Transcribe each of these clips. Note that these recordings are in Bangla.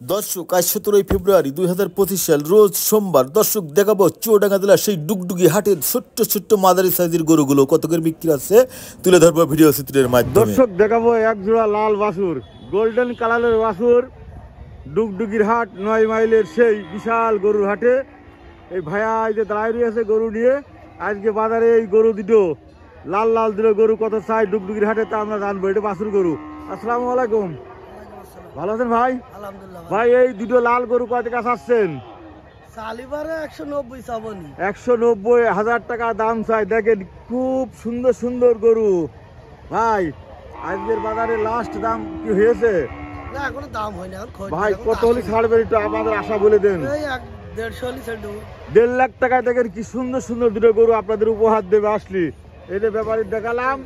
দর্শক আজ 17 ফেব্রুয়ারি 2025 সাল রোজ সোমবার। দর্শক দেখাবো চুয়াডাঙ্গা জেলার সেই ডুগডুগি হাটের ছোট্ট ছোট্ট মাদারি সাইজের গরুগুলো কত করে বিক্রি আছে তুলে ধরবো ভিডিও চিত্রের মাধ্যমে। দর্শক দেখাবো এক জোড়া লাল বাছুর, গোল্ডেন কালারের বাছুর, ডুগডুগির হাট 9 মাইলের সেই বিশাল গরুর হাটে। এই ভাইয়া এই যে দাঁড়িয়ে রয়েছে গরু নিয়ে। আজকে বাজারে এই গরু দুটো লাল লাল দুটো গরু কত চাই ডুগডুগির হাটে তা আমরা জানবো। এটা বাছুর গরু। আসসালামু আলাইকুম, ভালো আছেন ভাই? ভাই এই দুটো লাল গরু কত টাকা চাচ্ছেন? 190,000 টাকা দাম চাই। দেখেন খুব সুন্দর সুন্দর গরু। ভাই আজকের বাজারে লাস্ট দাম কি হয়েছে? না এখনো দাম হয়নি। ভাই কত হলে ছাড়বেন একটু আমাদের আশা বলে দেন। 1.5 লাখ টাকায় দেখেন কি সুন্দর সুন্দর দুটো গরু আপনাদের উপহার দেবে আসলি। এই যে ব্যাপারী দেখালাম,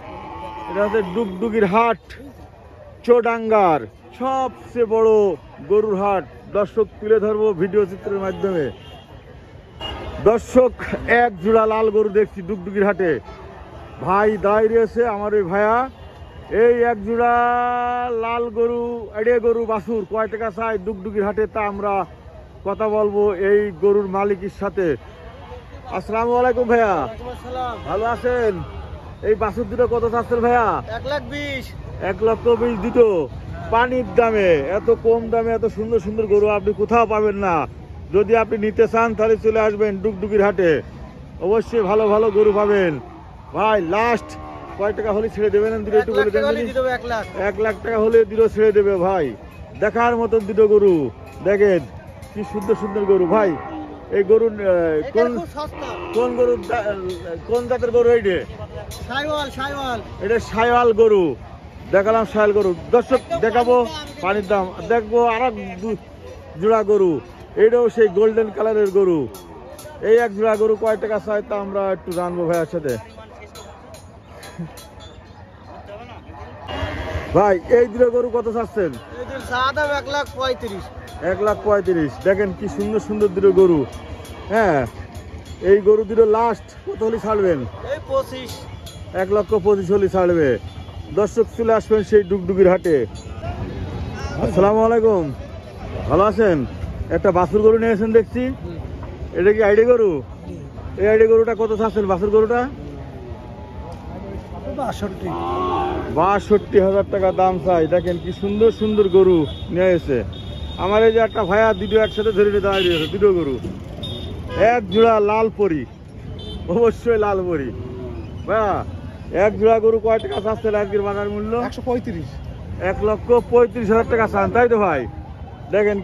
এটা হচ্ছে ডুগডুগির হাট, চুয়াডাঙ্গার সবচেয়ে বড় গরুর হাট। দর্শক তুলে ধরবো ভিডিও চিত্রের মাধ্যমে। দর্শক এক জোড়া লাল গরু দেখছি ডুগডুগির হাটে। ভাই দাঁড়িয়ে রয়েছে আমার ওই ভাইয়া। এই এক জোড়া লাল গরু, এড়ে গরু বাছুর কয় টাকা চাই ডুগডুগির হাটে তা আমরা কথা বলবো এই গরুর মালিকের সাথে। আসসালামু আলাইকুম ভাইয়া, ভালো আছেন? এই বাছুর দুটো কত চাচ্ছেন ভাইয়া? 1,20,000। 1,20,000 দুটো। পানির দামে এত কম দামে এত সুন্দর সুন্দর গরু আপনি কোথাও পাবেন না। যদি আপনি নিতে চান তাহলে চলে আসবেন ডুগডুগির হাটে, অবশ্যই ভালো ভালো গরু পাবেন। ভাই লাস্ট কয় টাকা হলে ছেড়ে দেবেন একটু বলে দেন। 1 লাখ টাকা হলে দুটো ছেড়ে দেবে ভাই। দেখার মতন দুটো গরু দেখেন কি সুন্দর সুন্দর গরু। ভাই এই গরু কোন গরু, কোন জাতের গরু? এইটা এটা সাইওয়াল গরু। দেখালাম সাইওয়াল গরু। দর্শক দেখাবো পানির দাম, দেখবো আর এক জোড়া গরু। এটাও সেই গোল্ডেন কালারের গরু। এই এক জোড়া গরু কয় টাকা চাই তা আমরা একটু জানবো ভাইয়ের সাথে। ভাই এই দুটো গরু কত চাচ্ছেন? 1,35,000। দেখেন কি সুন্দর সুন্দর দুটো গরু। হ্যাঁ এই গরু দুটো লাস্ট কত হলে ছাড়বেন? 1,25,000 হলে ছাড়বে। দর্শক চলে আসবেন সেই ডুগডুগির হাটে। আসসালামু আলাইকুম, ভালো আছেন? একটা বাছুর গরু নিয়েছেন দেখছি, এটা কি আইডি গরু? এই আইডি গরুটা কত চাচ্ছেন বাছুর গরুটা? 62,000 টাকা দাম চাই। দেখেন কি সুন্দর সুন্দর গরু নিয়ে এসে। আমার এই যে একটা ভাইয়া দুটো একসাথে ধরে দাঁড়িয়ে রয়েছে দুটো গরু। এক জোড়া লাল পরি, অবশ্যই লাল পরি। ভাইয়া এক জোড়া গরু কয় টাকা চাচ্ছেন আজকের বাজার মূল্য? 135। 1,35,000 টাকা চান তাই তো ভাই? দেখেন